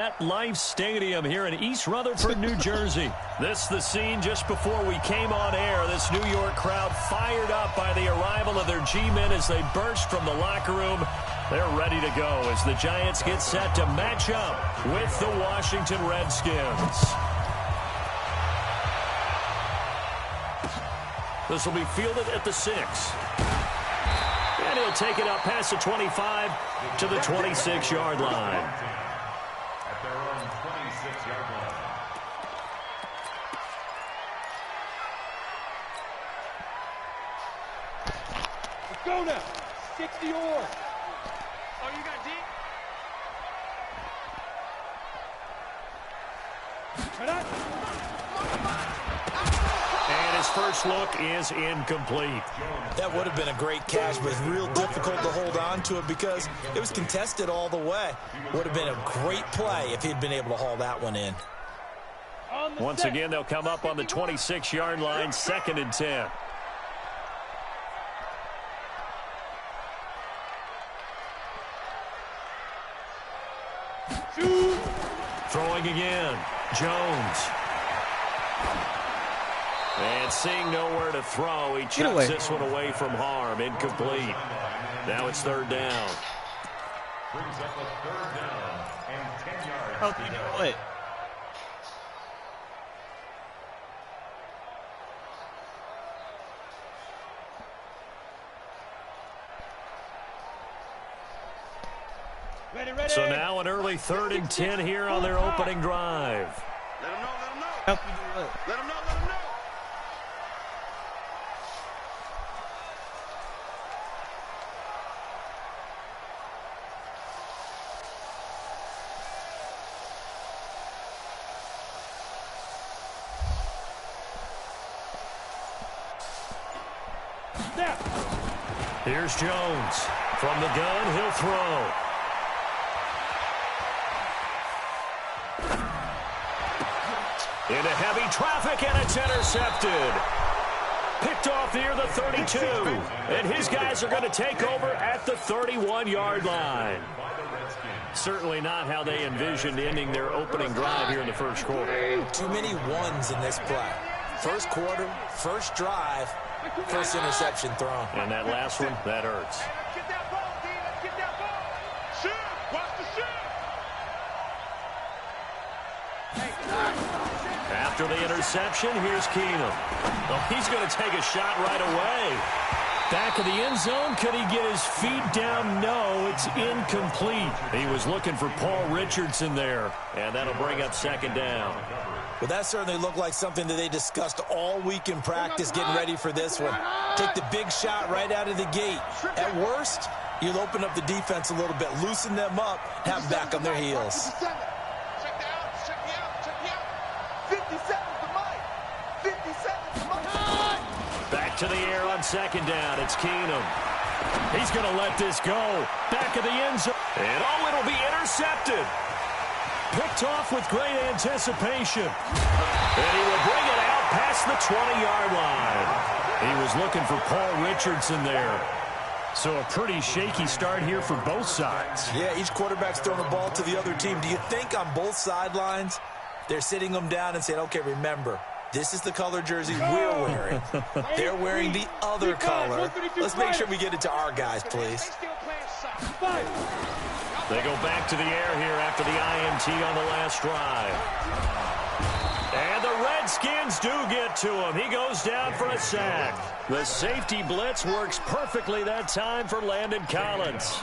MetLife Stadium here in East Rutherford, New Jersey. This is the scene just before we came on air. This New York crowd fired up by the arrival of their G-men as they burst from the locker room. They're ready to go as the Giants get set to match up with the Washington Redskins. This will be fielded at the 6. And he'll take it up past the 25 to the 26-yard line. Go now. 60 or. Oh, you got deep? And his first look is incomplete. That would have been a great catch, but it's real difficult to hold on to it because it was contested all the way. Would have been a great play if he'd been able to haul that one in. Once again, they'll come up on the 26-yard line, 2nd and 10. Throwing again, Jones. And seeing nowhere to throw, he chucks this one away from harm. Incomplete. Now it's 3rd down. Brings up a 3rd down and 10 yards. How can you do it? So now an early 3rd and 10 here on their opening drive. Let him know, let him know. How can you do it? Let him know, let him know. Here's Jones. From the gun, he'll throw. Into heavy traffic, and it's intercepted. Picked off near the 32. And his guys are going to take over at the 31-yard line. Certainly not how they envisioned ending their opening drive here in the first quarter. Too many ones in this play. First quarter, first drive, first interception thrown. And that last one, that hurts. Get that ball, D. Let's get that ball. Shoot. Watch the shoot. After the interception, here's Keenum. Well, he's going to take a shot right away. Back of the end zone. Could he get his feet down? No, it's incomplete. He was looking for Paul Richardson there, and that'll bring up 2nd down. Well, that certainly looked like something that they discussed all week in practice getting ready for this one. Take the big shot right out of the gate. At worst, you'll open up the defense a little bit, loosen them up, have them back on their heels. Back to the air on 2nd down. It's Keenum. He's going to let this go. Back of the end zone. And it'll be intercepted. Picked off with great anticipation. And he will bring it out past the 20-yard line. He was looking for Paul Richardson there. So a pretty shaky start here for both sides. Yeah, each quarterback's throwing the ball to the other team. Do you think on both sidelines they're sitting them down and saying, okay, remember, this is the color jersey we're wearing. They're wearing the other color. Let's make sure we get it to our guys, please. They go back to the air here after the INT on the last drive. And the Redskins do get to him. He goes down for a sack. The safety blitz works perfectly that time for Landon Collins.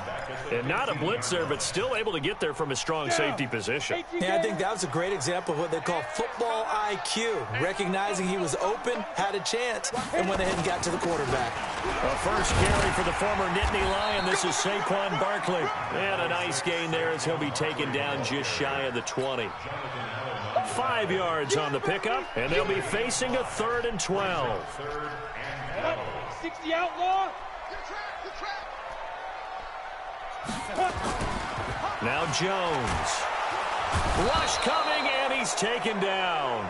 And not a blitzer, but still able to get there from a strong safety position. Yeah, I think that was a great example of what they call football IQ. Recognizing he was open, had a chance, and went ahead and got to the quarterback. A first carry for the former Nittany Lion. This is Saquon Barkley. And a nice gain there as he'll be taken down just shy of the 20. 5 yards on the pickup, and they'll be facing a 3rd and 12. 60 outlaw. Now Jones. Rush coming, and he's taken down.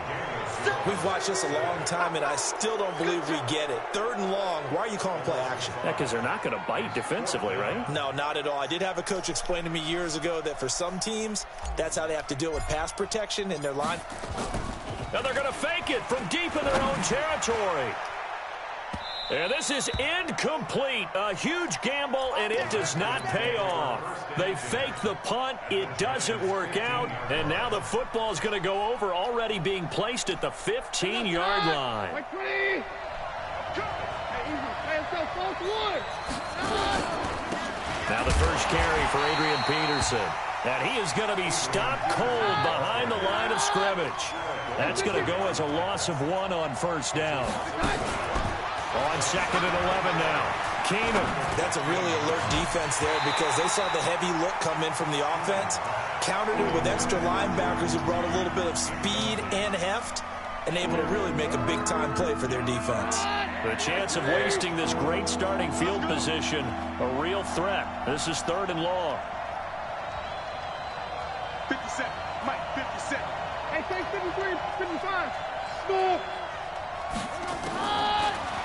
We've watched this a long time, and I still don't believe we get it. 3rd and long, why are you calling play action? Yeah, because they're not going to bite defensively, right? No, not at all. I did have a coach explain to me years ago that for some teams, that's how they have to deal with pass protection in their line. Now they're going to fake it from deep in their own territory. And this is incomplete. A huge gamble, and it does not pay off. They fake the punt. It doesn't work out. And now the football is going to go over, already being placed at the 15-yard line. Now the first carry for Adrian Peterson. And he is going to be stopped cold behind the line of scrimmage. That's going to go as a loss of 1 on first down. On 2nd and 11 now. Keenum. That's a really alert defense there because they saw the heavy look come in from the offense, countered it with extra linebackers who brought a little bit of speed and heft, and able to really make a big-time play for their defense. The chance of wasting this great starting field position, a real threat. This is 3rd and long. 57. Mike, 57. Hey, take 53, 55. Score.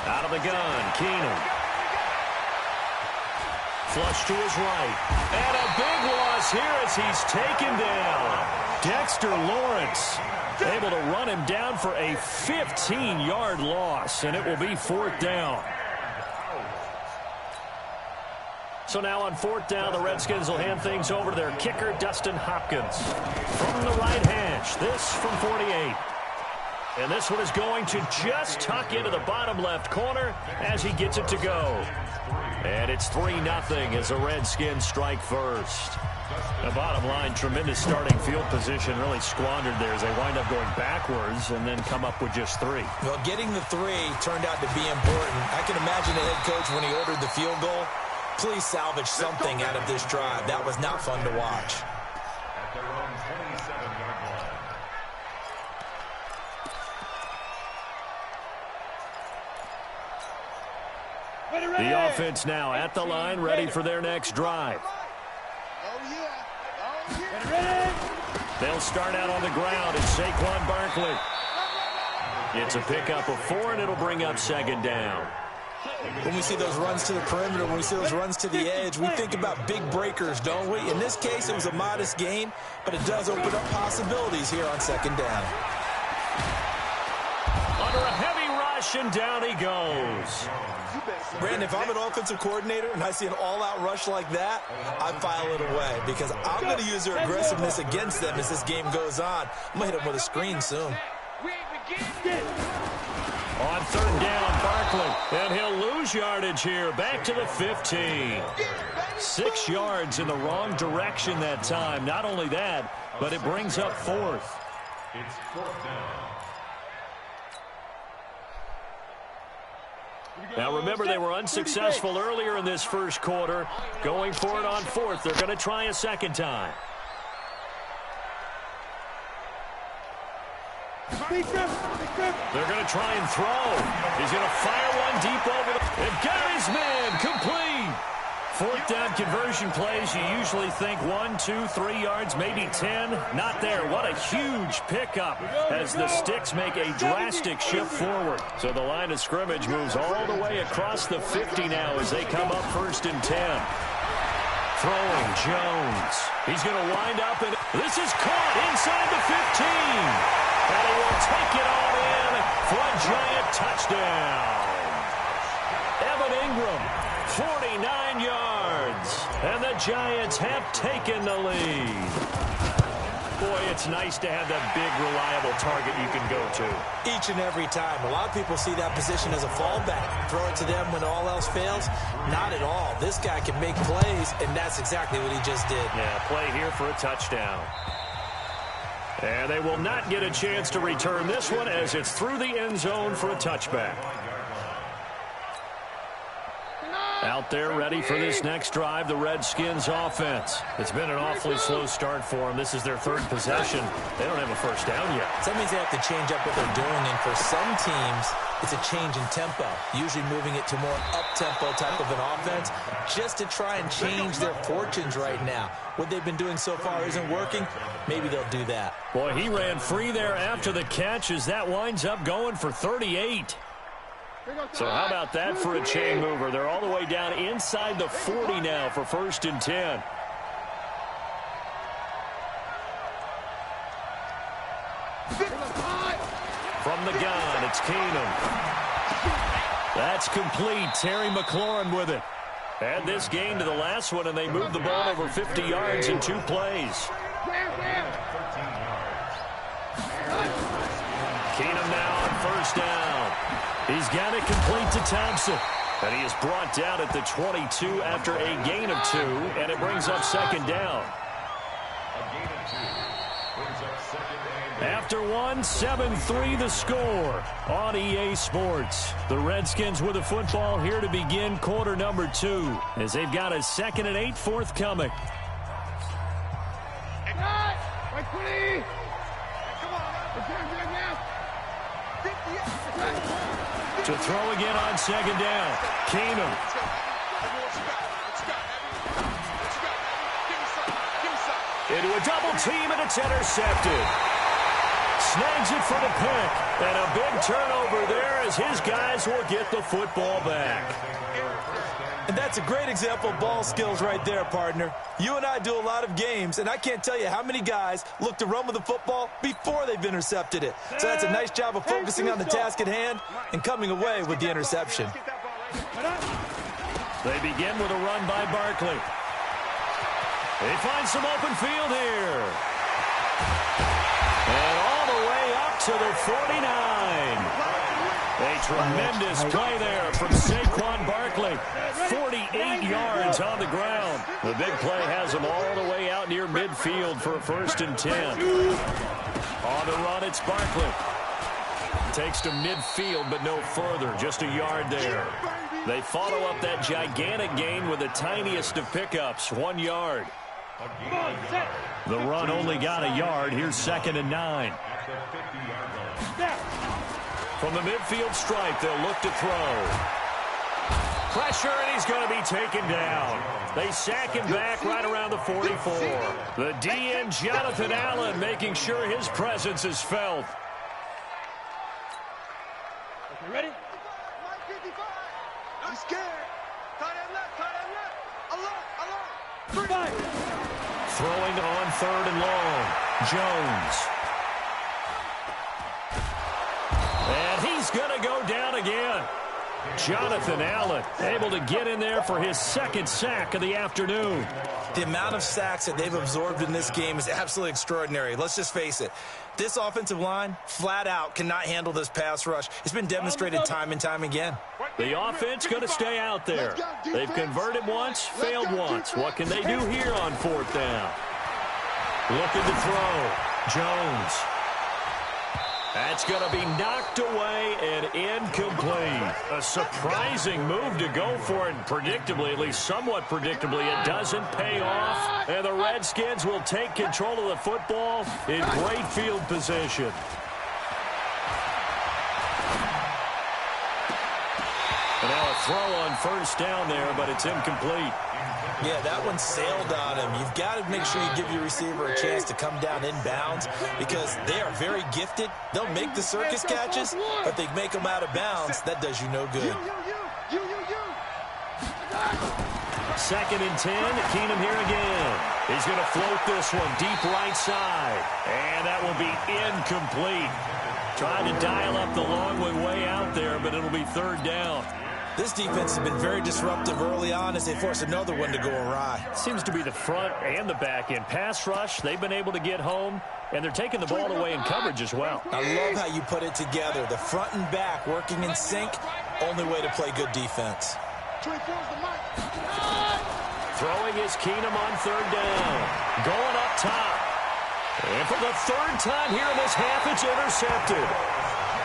Out of the gun, Keenum. Flush to his right. And a big loss here as he's taken down. Dexter Lawrence able to run him down for a 15-yard loss, and it will be 4th down. So now on 4th down, the Redskins will hand things over to their kicker, Dustin Hopkins. From the right hash, this from 48. And this one is going to just tuck into the bottom left corner as he gets it to go. And it's 3-0 as the Redskins strike first. The bottom line, tremendous starting field position, really squandered there as they wind up going backwards and then come up with just 3. Well, getting the 3 turned out to be important. I can imagine the head coach when he ordered the field goal. Please salvage something out of this drive. That was not fun to watch. At their own 27-yard line. The offense now at the line, ready for their next drive. They'll start out on the ground. It's Saquon Barkley. It's a pickup of 4, and it'll bring up 2nd down. When we see those runs to the perimeter, when we see those runs to the edge, we think about big breakers, don't we? In this case, it was a modest gain, but it does open up possibilities here on 2nd down. Under a heavy rush, and down he goes. Brandon, if I'm an offensive coordinator and I see an all-out rush like that, I file it away because I'm going to use their aggressiveness against them as this game goes on. I'm going to hit them with a screen soon. On 3rd down, Barkley, and he'll lose yardage here. Back to the 15. 6 yards in the wrong direction that time. Not only that, but it brings up 4th. It's 4th down. Now remember, they were unsuccessful earlier in this first quarter. Going for it on 4th. They're going to try a 2nd time. They're going to try and throw. He's going to fire one deep over the... And got his man complete. 4th down conversion plays, you usually think 1, 2, 3 yards, maybe 10. Not there. What a huge pickup as the Sticks make a drastic shift forward. So the line of scrimmage moves all the way across the 50 now as they come up 1st and 10. Throwing Jones. He's going to wind up, and this is caught inside the 15. And he will take it all in for a giant touchdown. Evan Ingram, 49 yards. And the Giants have taken the lead. Boy, it's nice to have that big, reliable target you can go to. Each and every time. A lot of people see that position as a fallback. Throw it to them when all else fails. Not at all. This guy can make plays, and that's exactly what he just did. Yeah, play here for a touchdown. And they will not get a chance to return this one as it's through the end zone for a touchback. Out there ready for this next drive, the Redskins offense. It's been an awfully slow start for them. This is their 3rd possession. They don't have a first down yet. So that means they have to change up what they're doing, and for some teams, It's a change in tempo, usually moving it to more up-tempo type of an offense just to try and change their fortunes right now. What they've been doing so far isn't working. Maybe they'll do that. Boy, he ran free there after the catch as that winds up going for 38. So how about that for a chain mover? They're all the way down inside the 40 now for 1st and 10. From the gun, it's Keenum. That's complete. Terry McLaurin with it. Add this game to the last one, and they move the ball over 50 yards in 2 plays. Keenum now on 1st down. He's got it complete to Thompson. And he is brought down at the 22 after a gain of 2, and it brings up 2nd down. After 1, 7-3 the score on EA Sports. The Redskins with the football here to begin quarter number 2 as they've got a 2nd and 8 forthcoming. To throw again on 2nd down. Keenum. Into a double team, and it's intercepted. Snags it for the pick. And a big turnover there as his guys will get the football back. And that's a great example of ball skills right there, partner. You and I do a lot of games, and I can't tell you how many guys look to run with the football before they've intercepted it. So that's a nice job of focusing on the task at hand and coming away with the interception. They begin with a run by Barkley. They find some open field here. And all the way up to the 49. A tremendous play there from Saquon Barkley. 48 yards on the ground. The big play has him all the way out near midfield for a 1st and 10. On the run, it's Barkley. Takes to midfield, but no further. Just a yard there. They follow up that gigantic gain with the tiniest of pickups, 1 yard. The run only got a yard. Here's 2nd and 9. From the midfield stripe, they'll look to throw. Pressure, and he's going to be taken down. They sack him back right around the 44. The DN, Jonathan Allen, making sure his presence is felt. You ready? I'm scared. Tight end left. Alert. Throwing on 3rd and long. Jones. And he's going to go down again. Jonathan Allen able to get in there for his 2nd sack of the afternoon. The amount of sacks that they've absorbed in this game is absolutely extraordinary. Let's just face it. This offensive line, flat out, cannot handle this pass rush. It's been demonstrated time and time again. The offense going to stay out there. They've converted once, failed once. What can they do here on 4th down? Looking to throw. Jones. That's going to be knocked away and incomplete. A surprising move to go for it. Predictably, at least somewhat predictably, it doesn't pay off. And the Redskins will take control of the football in great field position. And now a throw on 1st down there, but it's incomplete. Yeah, that one sailed on him. You've got to make sure you give your receiver a chance to come down inbounds because they are very gifted. They'll make the circus catches, but they make them out of bounds. That does you no good. 2nd and 10. Keenum here again. He's going to float this one deep right side. And that will be incomplete. Trying to dial up the long way out there, but it'll be 3rd down. This defense has been very disruptive early on as they force another one to go awry. Seems to be the front and the back end. Pass rush, they've been able to get home, and they're taking the ball away in coverage as well. I love how you put it together. The front and back working in sync, only way to play good defense. Throwing is Keenum on 3rd down. Going up top. And for the 3rd time here in this half, it's intercepted.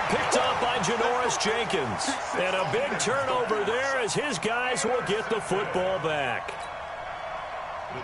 Picked up by Janoris Jenkins. And a big turnover there as his guys will get the football back.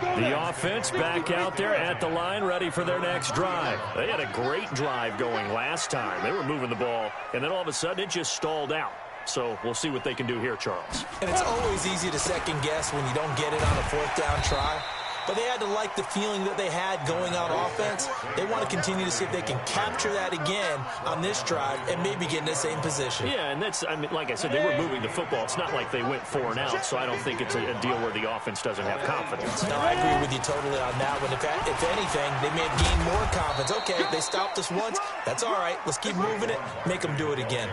The offense back out there at the line, ready for their next drive. They had a great drive going last time. They were moving the ball, and then all of a sudden it just stalled out. So we'll see what they can do here, Charles. And it's always easy to second guess when you don't get it on a fourth down try. But they had to like the feeling that they had going on offense. They want to continue to see if they can capture that again on this drive and maybe get in the same position. Yeah, and that's, I mean, like I said, they were moving the football. It's not like they went 4 and out, so I don't think it's a deal where the offense doesn't have confidence. No, I agree with you totally on that one. If anything, they may have gained more confidence. Okay, they stopped us once. That's all right. Let's keep moving it. Make them do it again.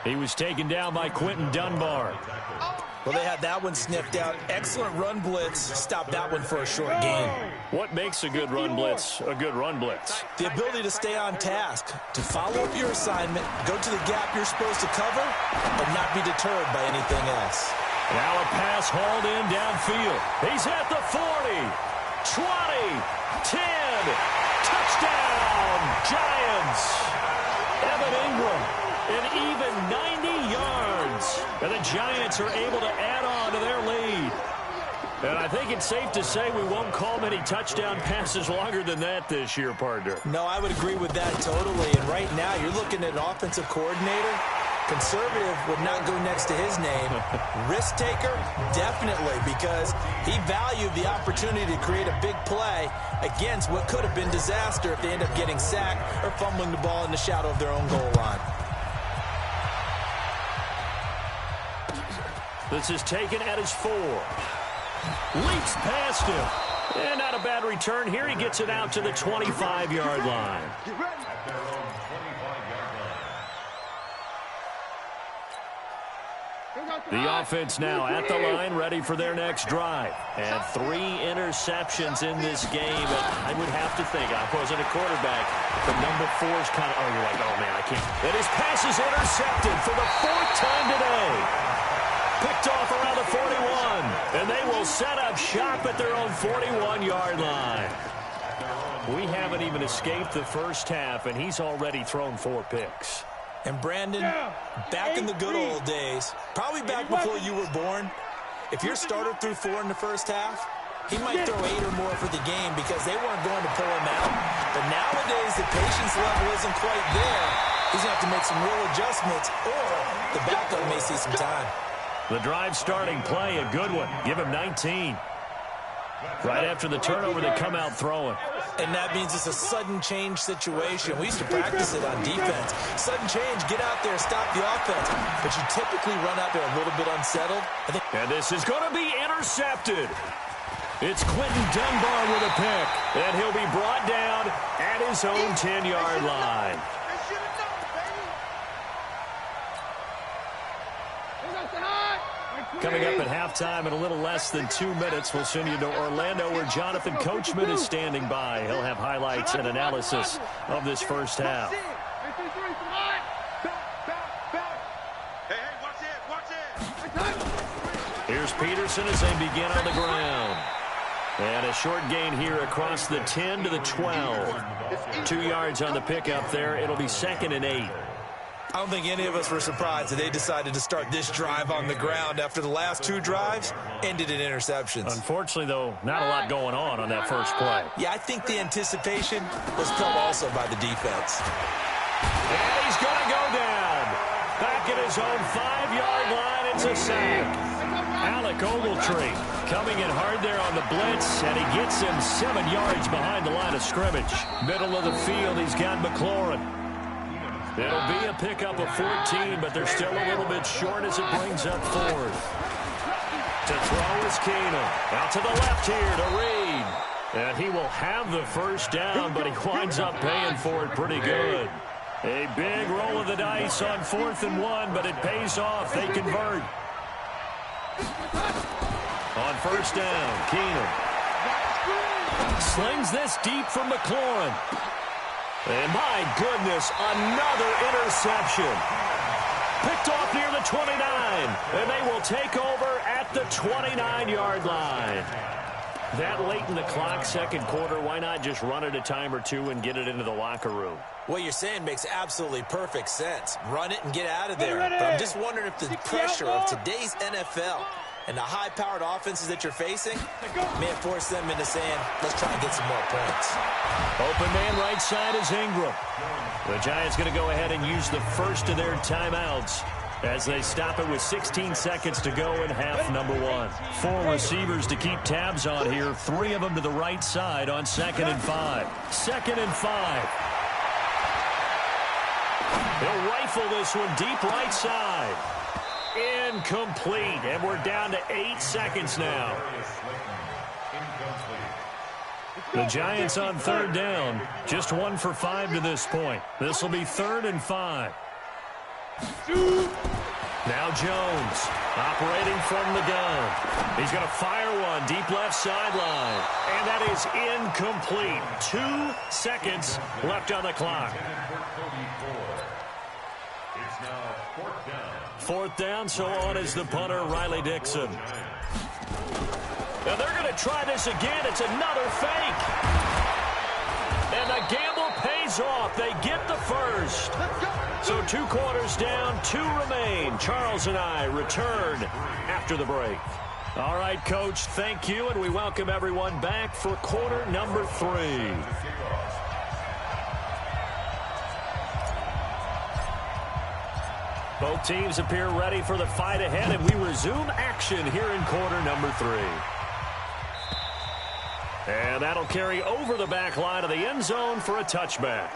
He was taken down by Quinton Dunbar. Well, they had that one sniffed out. Excellent run blitz. Stopped that one for a short gain. What makes a good run blitz a good run blitz? The ability to stay on task, to follow up your assignment, go to the gap you're supposed to cover, and not be deterred by anything else. Now a pass hauled in downfield. He's at the 40, 20, 10. Touchdown, Giants. Evan Ingram, an even 90 yards. And the Giants are able to add on to their lead. And I think it's safe to say we won't call many touchdown passes longer than that this year, partner. No, I would agree with that totally. And right now, you're looking at an offensive coordinator. Conservative would not go next to his name. Risk taker, definitely, because he valued the opportunity to create a big play against what could have been disaster if they end up getting sacked or fumbling the ball in the shadow of their own goal line. This is taken at his 4. Leaps past him. And not a bad return here. He gets it out to the 25-yard line. The offense now at the line, ready for their next drive. And 3 interceptions in this game. And I would have to think, I wasn't a quarterback, but number 4 is kind of, you're like, oh, man, I can't. And his pass is intercepted for the 4th time today. Picked off around the 41, and they will set up shop at their own 41-yard line. We haven't even escaped the first half, and he's already thrown 4 picks. And Brandon, back in the good old days, probably back before you were born, if your starter threw 4 in the first half, he might throw 8 or more for the game because they weren't going to pull him out. But nowadays, the patience level isn't quite there. He's going to have to make some real adjustments, or the backup may see some time. The drive starting play, a good one. Give him 19. Right after the turnover, they come out throwing. And that means it's a sudden change situation. We used to practice it on defense. Sudden change, get out there, stop the offense. But you typically run out there a little bit unsettled. And this is going to be intercepted. It's Quinton Dunbar with a pick. And he'll be brought down at his own 10-yard line. Coming up at halftime in a little less than 2 minutes, we'll send you to Orlando where Jonathan Coachman is standing by. He'll have highlights and analysis of this first half. Hey, watch it. Here's Peterson as they begin on the ground. And a short gain here across the 10 to the 12. 2 yards on the pickup there. It'll be 2nd and 8. I don't think any of us were surprised that they decided to start this drive on the ground after the last 2 drives ended in interceptions. Unfortunately, though, not a lot going on that first play. Yeah, I think the anticipation was felt also by the defense. And he's going to go down. Back at his own 5-yard line, it's a sack. Alec Ogletree coming in hard there on the blitz, and he gets him 7 yards behind the line of scrimmage. Middle of the field, he's got McLaurin. It'll be a pickup of 14, but they're still a little bit short as it brings up 4th. To throw is Keenum. Out to the left here to Reed. And he will have the first down, but he winds up paying for it pretty good. A big roll of the dice on 4th and 1, but it pays off. They convert. On first down, Keenum slings this deep from McLaurin. And my goodness, another interception. Picked off near the 29. And they will take over at the 29-yard line. That late in the clock, second quarter, why not just run it a time or 2 and get it into the locker room? What you're saying makes absolutely perfect sense. Run it and get out of there. But I'm just wondering if the pressure of today's NFL And the high-powered offenses that you're facing may have forced them into saying, let's try and get some more points. Open man right side is Ingram. The Giants going to go ahead and use the first of their timeouts as they stop it with 16 seconds to go in half number one. 4 receivers to keep tabs on here. 3 of them to the right side on 2nd and 5. 2nd and 5. They'll rifle this one deep right side. Incomplete. And we're down to 8 seconds now. The Giants on 3rd down. Just 1 for 5 to this point. This will be 3rd and 5. Now Jones operating from the gun. He's going to fire one deep left sideline. And that is incomplete. 2 seconds left on the clock. It's now 4th down. 4th down, so on is the punter, Riley Dixon. Now they're going to try this again. It's another fake. And the gamble pays off. They get the first. So 2 quarters down, 2 remain. Charles and I return after the break. All right, Coach, thank you, and we welcome everyone back for quarter number 3. Both teams appear ready for the fight ahead, and we resume action here in quarter number 3. And that'll carry over the back line of the end zone for a touchback.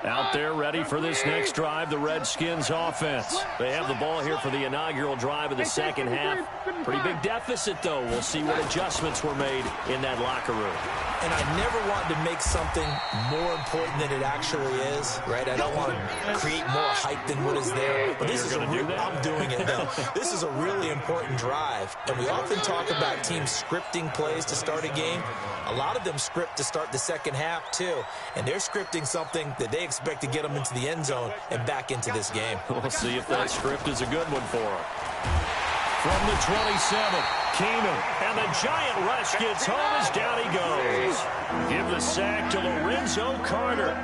Out there ready for this next drive, the Redskins offense. They have the ball here for the inaugural drive of the second half. Pretty big deficit, though. We'll see what adjustments were made in that locker room. And I never want to make something more important than it actually is, right? I don't want to create more hype than what is there. But this is I'm doing it, though. This is a really important drive. And we often talk about teams scripting plays to start a game. A lot of them script to start the second half, too. And they're scripting something that they expect to get them into the end zone and back into this game. We'll see if that script is a good one for them. From the 27, Keenum, and the giant rush gets home as down he goes. Give the sack to Lorenzo Carter.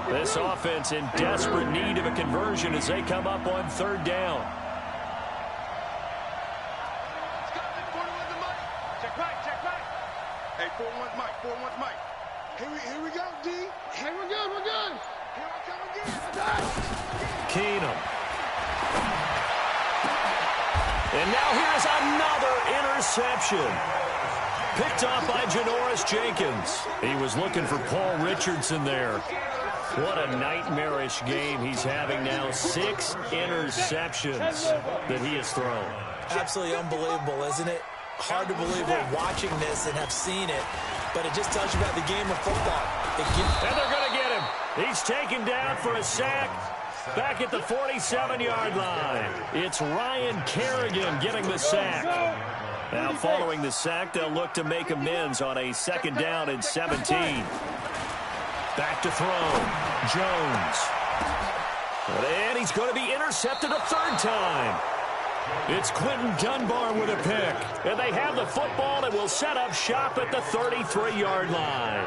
This offense in desperate need of a conversion as they come up on 3rd down. Check right. Hey, 4-1's Mike, 4-1's Mike. Here we go, D. Hey, we're good. Here I come again. Keenum. And now here's another interception. Picked off by Janoris Jenkins. He was looking for Paul Richardson there. What a nightmarish game he's having now. 6 interceptions that he has thrown. Absolutely unbelievable, isn't it? Hard to believe we're watching this and have seen it, but it just tells you about the game of football. And they're going to get him. He's taken down for a sack. Back at the 47-yard line. It's Ryan Kerrigan getting the sack. Now following the sack, they'll look to make amends on a 2nd down and 17. Back to throw. Jones. And he's going to be intercepted a 3rd time. It's Quentin Dunbar with a pick. And they have the football and will set up shop at the 33-yard line.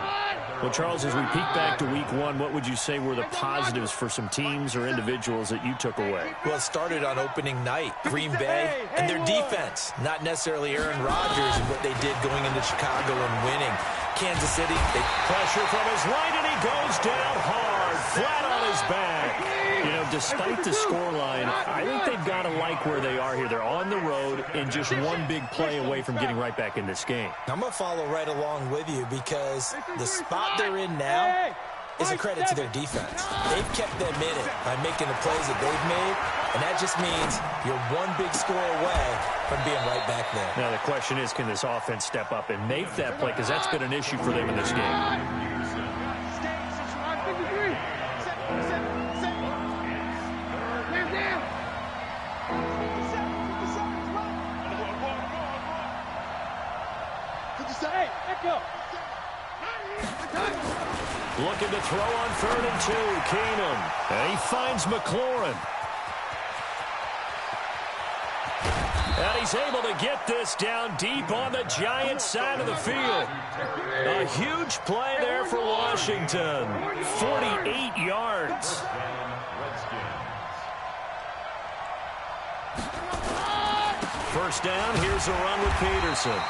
Well, Charles, as we peek back to week 1, what would you say were the positives for some teams or individuals that you took away? Well, it started on opening night. Green Bay and their defense. Not necessarily Aaron Rodgers and what they did going into Chicago and winning. Kansas City, they pressure from his right, and he goes down hard, flat on his back. You know, despite the scoreline, I think they've got to like where they are here. They're on the road and just one big play away from getting right back in this game. I'm going to follow right along with you because the spot they're in now is a credit to their defense. They've kept them in it by making the plays that they've made, and that just means you're one big score away from being right back there. Now the question is, can this offense step up and make that play? Because that's been an issue for them in this game. Looking to throw on 3rd and 2. Keenum. And he finds McLaurin. And And he's able to get this down deep on the Giants' side of the field. A huge play there for Washington. 48 yards. First down, here's a run with Peterson.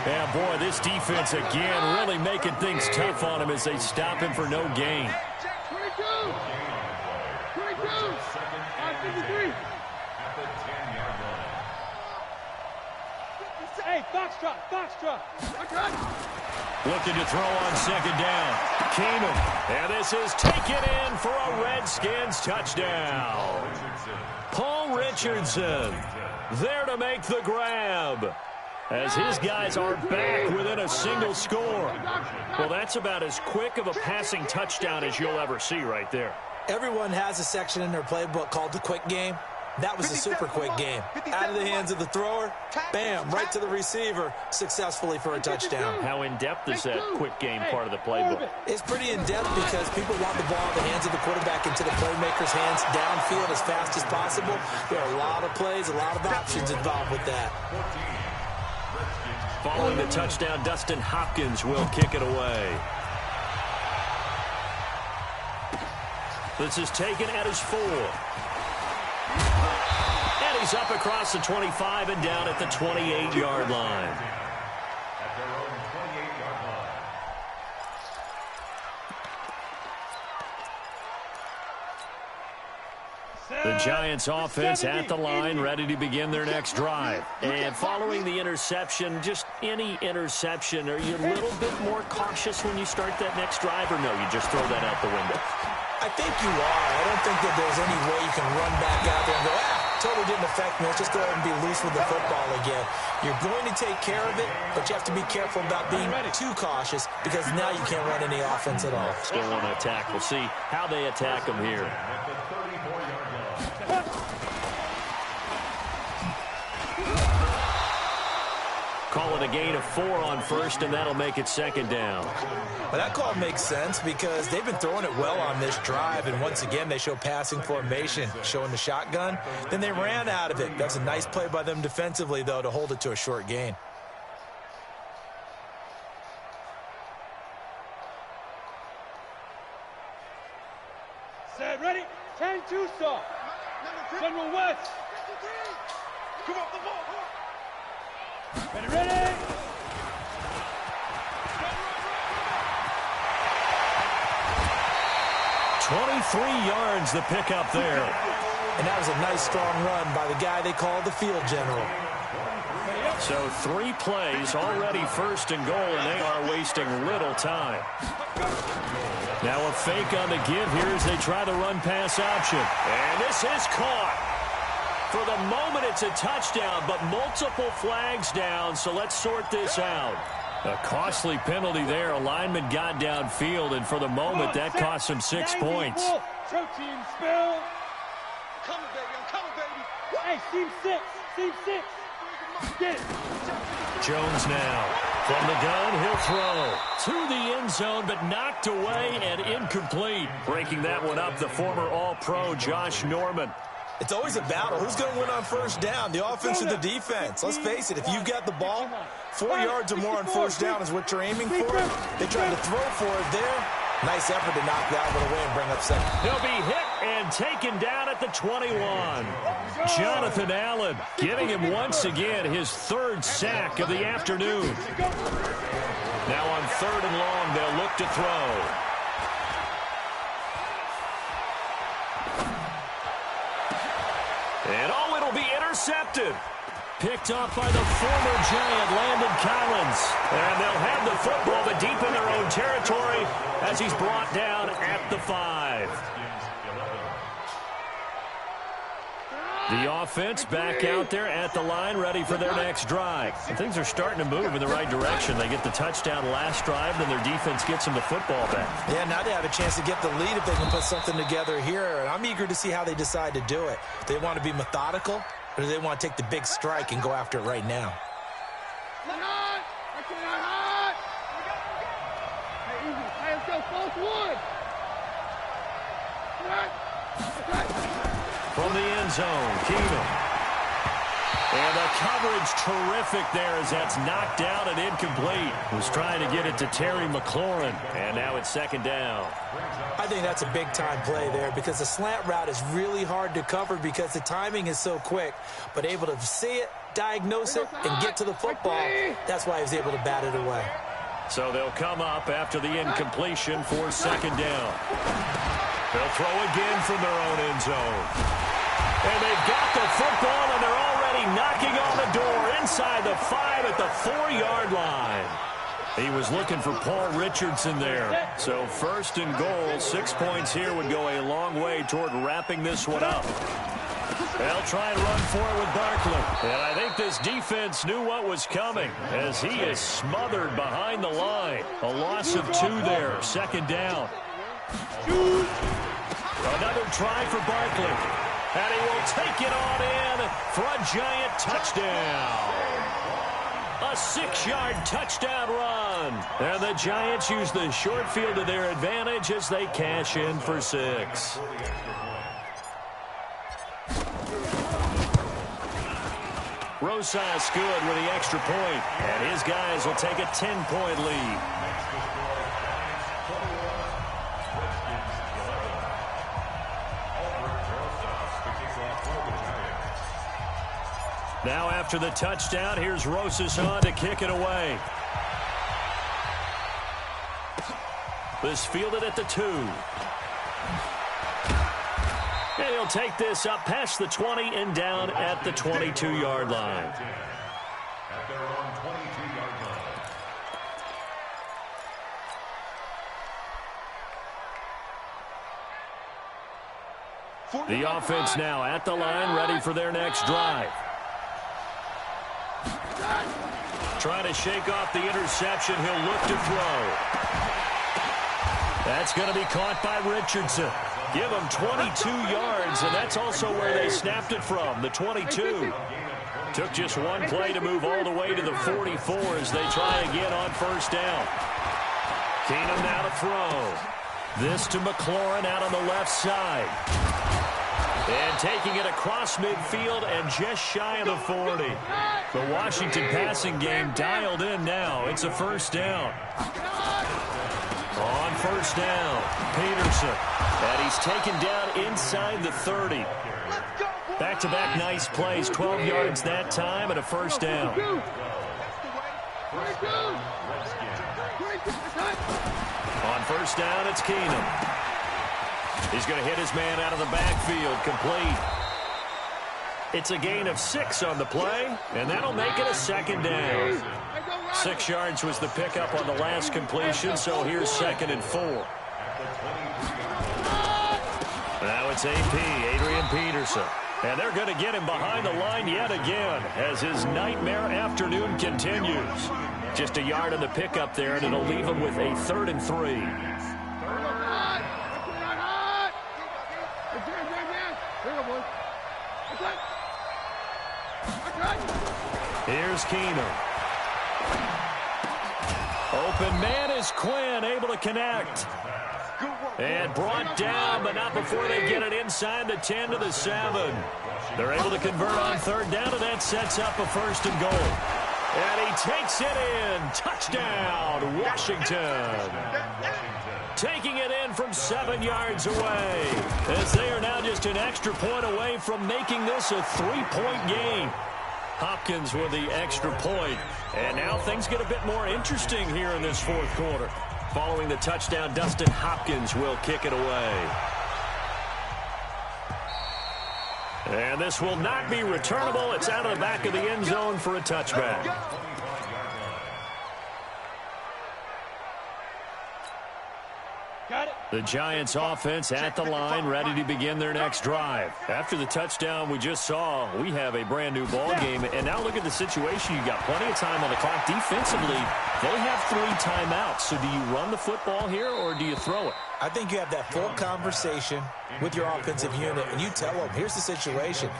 Yeah, boy, this defense again really making things tough on him as they stop him for no gain. 22. 553. Hey, Foxtrot. Looking to throw on second down. Keenum. And this is taken in for a Redskins touchdown. Paul Richardson there to make the grab, as his guys are back within a single score. Well, that's about as quick of a passing touchdown as you'll ever see right there. Everyone has a section in their playbook called the quick game. That was a super quick game. Out of the hands of the thrower, bam, right to the receiver, successfully for a touchdown. How in-depth is that quick game part of the playbook? It's pretty in-depth because people want the ball in the hands of the quarterback into the playmaker's hands downfield as fast as possible. There are a lot of plays, a lot of options involved with that. Following the touchdown, Dustin Hopkins will kick it away. This is taken at his 4. And he's up across the 25 and down at the 28-yard line. At their own 28-yard line. The Giants offense at the line, ready to begin their next drive. And following the interception, just any interception, are you a little bit more cautious when you start that next drive, or no, you just throw that out the window? I think you are. I don't think that there's any way you can run back out there and go, totally didn't affect me. Let's just go ahead and be loose with the football again. You're going to take care of it, but you have to be careful about being too cautious because now you can't run any offense at all. Still want to attack. We'll see how they attack them here. At the 34-yard line. Call it a gain of 4 on first, and that'll make it second down. Well, that call makes sense because they've been throwing it well on this drive, and once again, they show passing formation, showing the shotgun. Then they ran out of it. That's a nice play by them defensively, though, to hold it to a short gain. Set, ready? 10 Tucson. General West. Come on, the ball. Ready? 23 yards the pickup there. And that was a nice, strong run by the guy they call the field general. So 3 plays, already first and goal, and they are wasting little time. Now a fake on the give here as they try the run-pass option. And this is caught. For the moment, it's a touchdown, but multiple flags down, so let's sort this out. A costly penalty there. A lineman got downfield, and for the moment, that cost him 6 points. Protein spill. I'm coming, baby. Hey, seam 6. Get it. Jones now. From the gun, he'll throw to the end zone, but knocked away and incomplete. Breaking that one up, the former All-Pro Josh Norman. It's always a battle. Who's going to win on first down, the offense or the defense? Let's face it, if you've got the ball, 4 yards or more on first down is what you're aiming for. They tried to throw for it there. Nice effort to knock that one away and bring up second. He'll be hit and taken down at the 21. Jonathan Allen giving him once again his 3rd sack of the afternoon. Now on 3rd and long, they'll look to throw. And it'll be intercepted. Picked off by the former Giant, Landon Collins. And they'll have the football, but deep in their own territory as he's brought down at the 5. The offense back out there at the line, ready for their next drive. And things are starting to move in the right direction. They get the touchdown last drive, then their defense gets them the football back. Yeah, now they have a chance to get the lead if they can put something together here. And I'm eager to see how they decide to do it. Do they want to be methodical, or do they want to take the big strike and go after it right now? Hey, let's go, fourth one. From the end zone, Keenum. And the coverage terrific there as that's knocked down and incomplete. Was trying to get it to Terry McLaurin. And now it's second down. I think that's a big-time play there because the slant route is really hard to cover because the timing is so quick. But able to see it, diagnose it, and get to the football, that's why he was able to bat it away. So they'll come up after the incompletion for second down. They'll throw again from their own end zone. And they've got the football, and they're already knocking on the door inside the 5 at the 4-yard line. He was looking for Paul Richardson there. So first and goal, 6 points here would go a long way toward wrapping this one up. They'll try and run for it with Barkley. And I think this defense knew what was coming as he is smothered behind the line. A loss of 2 there, second down. Another try for Barkley. And he will take it on in for a giant touchdown. A 6-yard touchdown run. And the Giants use the short field to their advantage as they cash in for 6. Rosas good with the extra point. And his guys will take a 10-point lead. Now after the touchdown, here's Rosas on to kick it away. This fielded at the 2. And he'll take this up past the 20 and down at the 22-yard line. At their own 22-yard line. The offense now at the line, ready for their next drive. Trying to shake off the interception. He'll look to throw. That's going to be caught by Richardson. Give him 22 yards, and that's also where they snapped it from, the 22. Took just one play to move all the way to the 44 as they try again on first down. Keenum now to throw. This to McLaurin out on the left side. And taking it across midfield and just shy of the 40. The Washington passing game dialed in now. It's a first down. On first down, Peterson. And he's taken down inside the 30. Back-to-back nice plays, 12 yards that time and a first down. On first down, it's Keenum. He's going to hit his man out of the backfield, complete. It's a gain of 6 on the play, and that'll make it a second down. 6 yards was the pickup on the last completion, so here's second and 4. Now it's AP, Adrian Peterson. And they're going to get him behind the line yet again as his nightmare afternoon continues. Just a yard on the pickup there, and it'll leave him with a 3rd and 3. Here's Keenum. Open man is Quinn, able to connect. And brought down, but not before they get it inside the 10 to the 7. They're able to convert on third down, and that sets up a first and goal. And he takes it in. Touchdown, Washington. Taking it in from 7 yards away, as they are now just an extra point away from making this a 3-point game. Hopkins with the extra point. And now things get a bit more interesting here in this fourth quarter. Following the touchdown, Dustin Hopkins will kick it away. And this will not be returnable. It's out of the back of the end zone for a touchback. The Giants offense at the line, ready to begin their next drive. After the touchdown we just saw, we have a brand new ball game. And now look at the situation. You got plenty of time on the clock. Defensively, they have 3 timeouts. So do you run the football here or do you throw it? I think you have that full conversation with your offensive unit, and you tell them, here's the situation.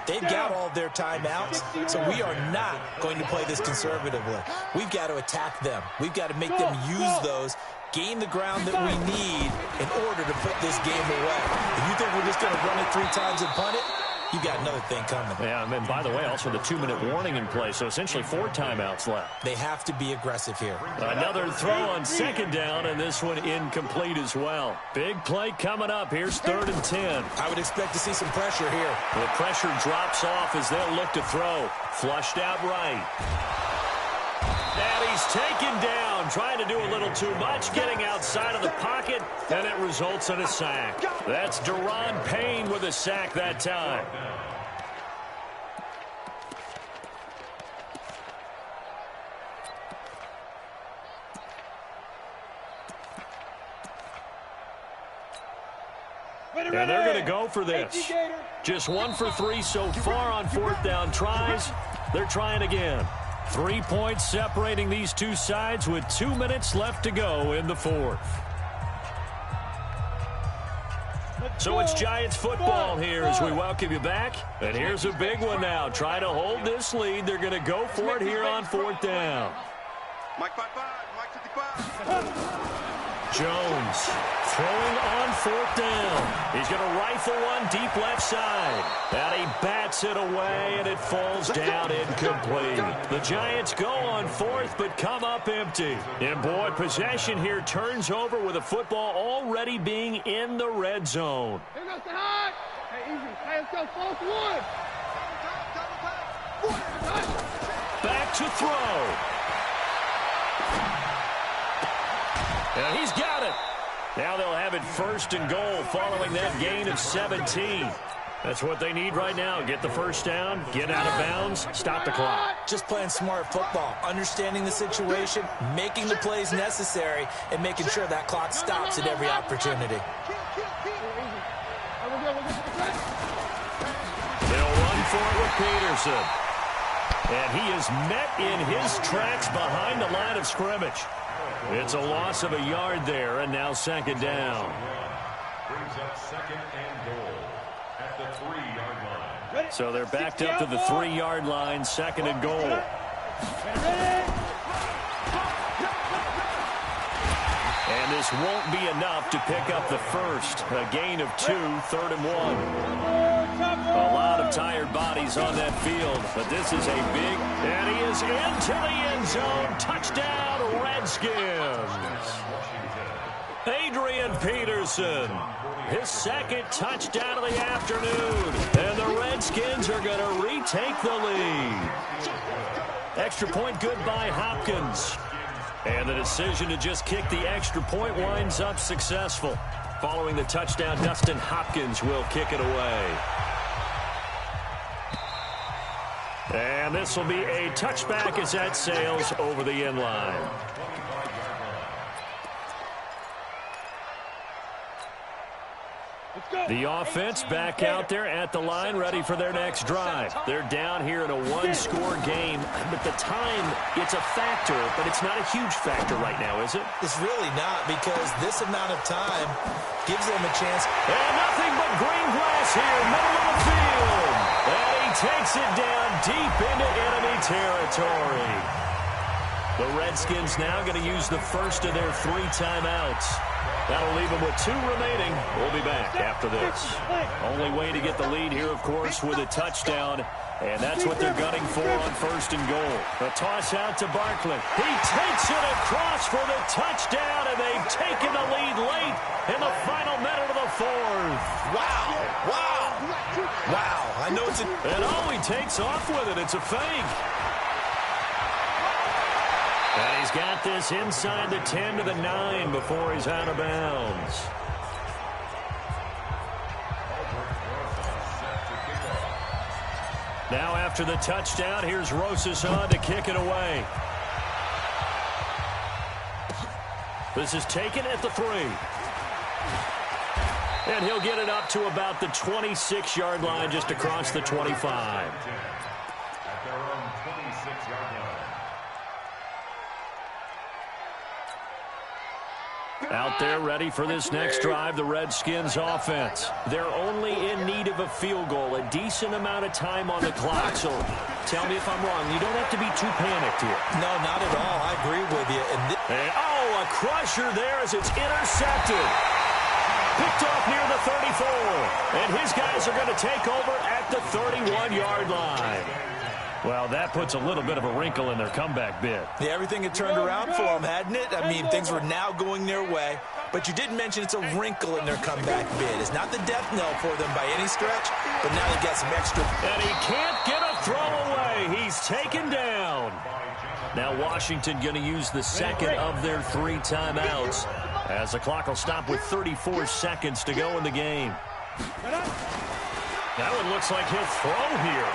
They've got all their timeouts, so we are not going to play this conservatively. We've got to attack them. We've got to make them use those, gain the ground that we need in order to put this game away. If you think we're just going to run it 3 times and punt it, you got another thing coming. Yeah, and by the way, also the 2-minute warning in place, so essentially 4 timeouts left. They have to be aggressive here. Another throw on 2nd down, and this one incomplete as well. Big play coming up. Here's 3rd and 10. I would expect to see some pressure here. The pressure drops off as they'll look to throw. Flushed out right. And he's taken down, trying to do a little too much, getting outside of the pocket, and it results in a sack. That's Deron Payne with a sack that time. And they're going to go for this. Just 1 for 3 so far on 4th down tries. They're trying again. 3 points separating these two sides with 2 minutes left to go in the 4th. So it's Giants football here as we welcome you back. And here's a big one now. Trying to hold this lead. They're going to go for it here on 4th down. Mike 5-5, Mike 55. Jones throwing on 4th down. He's going to rifle one deep left side. And he bats it away, and it falls down incomplete. The Giants go on 4th, but come up empty. And boy, possession here turns over with the football already being in the red zone. Here goes the high. Hey, easy. Hey, let's go. 4th 1. Back to throw. And he's got it. Now they'll have it 1st and goal following that gain of 17. That's what they need right now. Get the 1st down, get out of bounds, stop the clock. Just playing smart football, understanding the situation, making the plays necessary, and making sure that clock stops at every opportunity. They'll run for it with Peterson. And he is met in his tracks behind the line of scrimmage. It's a loss of a yard there, and now 2nd down. Brings up 2nd and goal at the 3-yard line. So they're backed up to the 3-yard line, 2nd and goal. And this won't be enough to pick up the 1st. A gain of 2, 3rd and 1. A lot of tired bodies on that field, but this is a big, and he is into the end zone. Touchdown, Redskins. Adrian Peterson, his 2nd touchdown of the afternoon, and the Redskins are going to retake the lead. Extra point good by Hopkins. And the decision to just kick the extra point winds up successful. Following the touchdown, Dustin Hopkins will kick it away. And this will be a touchback as that sails over the end line. The offense back out there at the line, ready for their next drive. They're down here in a 1-score game, but the time, it's a factor, but it's not a huge factor right now, is it? It's really not, because this amount of time gives them a chance. And nothing but green grass here, middle of the field. And he takes it down deep into enemy territory. The Redskins now going to use the 1st of their 3 timeouts. That'll leave them with 2 remaining. We'll be back after this. Only way to get the lead here, of course, with a touchdown. And that's what they're gunning for on 1st and goal. A toss out to Barkley. He takes it across for the touchdown, and they've taken the lead late in the final minute of the 4th. Wow. Wow. Wow. I know it's a... And he takes off with it. It's a fake. And he's got this inside the 10 to the 9 before he's out of bounds. Now after the touchdown, here's Rosas on to kick it away. This is taken at the 3. And he'll get it up to about the 26-yard line, just across the 25. At their own 26-yard line. Out there ready for this next drive, the Redskins offense. They're only in need of a field goal, a decent amount of time on the clock. So tell me if I'm wrong. You don't have to be too panicked here. No, not at all. I agree with you. And a crusher there as it's intercepted. Picked off near the 34. And his guys are going to take over at the 31-yard line. Well, that puts a little bit of a wrinkle in their comeback bid. Yeah, everything had turned around for them, hadn't it? I mean, things were now going their way. But you did mention it's a wrinkle in their comeback bid. It's not the death knell for them by any stretch, but now they got some extra. And he can't get a throw away. He's taken down. Now Washington going to use the second of their 3 timeouts as the clock will stop with 34 seconds to go in the game. That one looks like he'll throw here.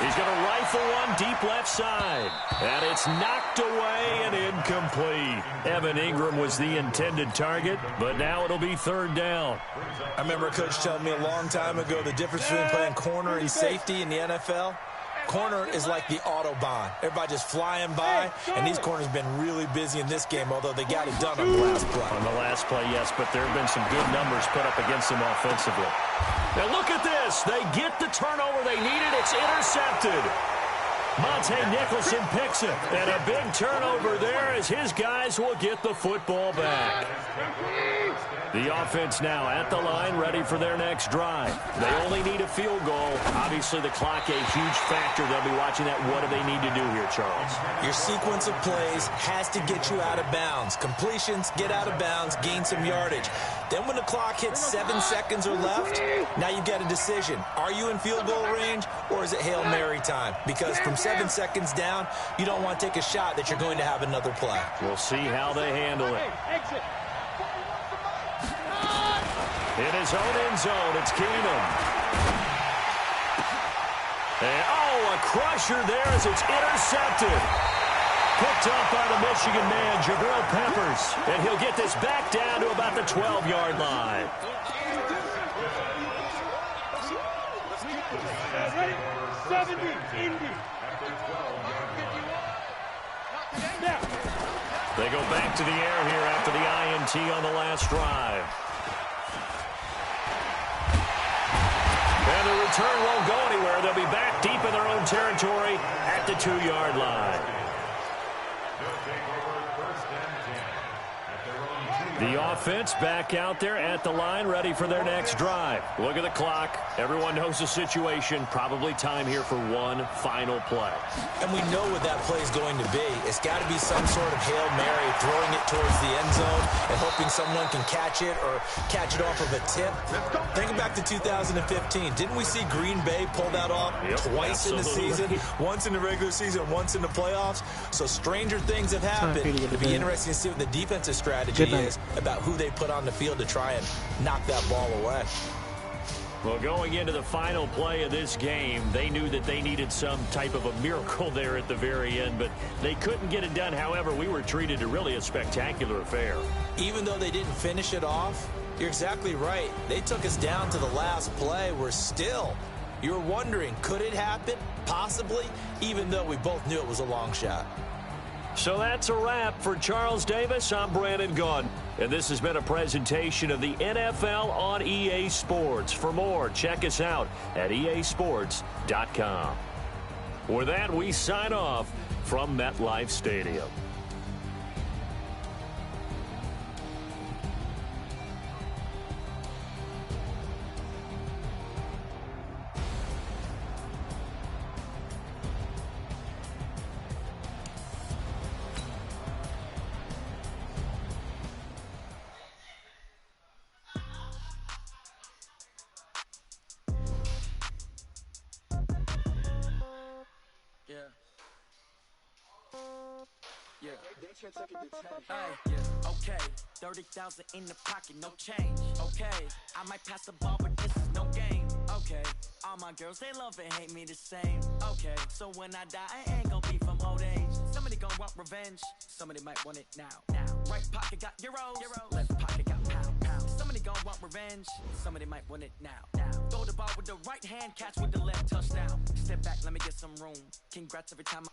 He's going to rifle one deep left side. And it's knocked away and incomplete. Evan Ingram was the intended target, but now it'll be 3rd down. I remember a coach telling me a long time ago the difference between playing corner and safety in the NFL. Corner is like the Autobahn. Everybody just flying by, and these corners have been really busy in this game, although they got it done on the last play. On the last play, yes, but there have been some good numbers put up against them offensively. Now look at this. They get the turnover they needed. It's intercepted. Monte Nicholson picks it. And a big turnover there as his guys will get the football back. The offense now at the line, ready for their next drive. They only need a field goal. Obviously, the clock a huge factor. They'll be watching that. What do they need to do here, Charles? Your sequence of plays has to get you out of bounds. Completions, get out of bounds, gain some yardage. Then when the clock hits 7 seconds or left, now you've got a decision. Are you in field goal range, or is it Hail Mary time? Because from 7 seconds down, you don't want to take a shot that you're going to have another play. We'll see how they handle it. In his own end zone, it's Keenum. And, a crusher there as it's intercepted. Picked up by the Michigan man, Jabril Peppers. And he'll get this back down to about the 12-yard line. They go back to the air here after the INT on the last drive. And the return won't go anywhere. They'll be back deep in their own territory at the 2-yard line. The offense back out there at the line, ready for their next drive. Look at the clock. Everyone knows the situation. Probably time here for one final play. And we know what that play is going to be. It's got to be some sort of Hail Mary, throwing it towards the end zone and hoping someone can catch it or catch it off of a tip. Think back to 2015. Didn't we see Green Bay pull that off twice in the season? Once in the regular season, once in the playoffs. So stranger things have happened. It'll be interesting to see what the defensive strategy is about who they put on the field to try and knock that ball away. Well, going into the final play of this game, they knew that they needed some type of a miracle there at the very end, but they couldn't get it done. However, we were treated to really a spectacular affair. Even though they didn't finish it off, you're exactly right. They took us down to the last play. We're still, you were wondering, could it happen? Possibly, even though we both knew it was a long shot. So that's a wrap for Charles Davis. I'm Brandon Gaudin, and this has been a presentation of the NFL on EA Sports. For more, check us out at easports.com. With that, we sign off from MetLife Stadium. Okay, 30,000 in the pocket, no change. Okay, I might pass the ball, but this is no game. Okay, all my girls, they love and hate me the same. Okay, so when I die, I ain't gonna be from old age. Somebody gonna want revenge, somebody might want it now. Right pocket got euros, left pocket got pound. Somebody gonna want revenge, somebody might want it now. Throw the ball with the right hand, catch with the left, touchdown. Step back, let me get some room. Congrats every time I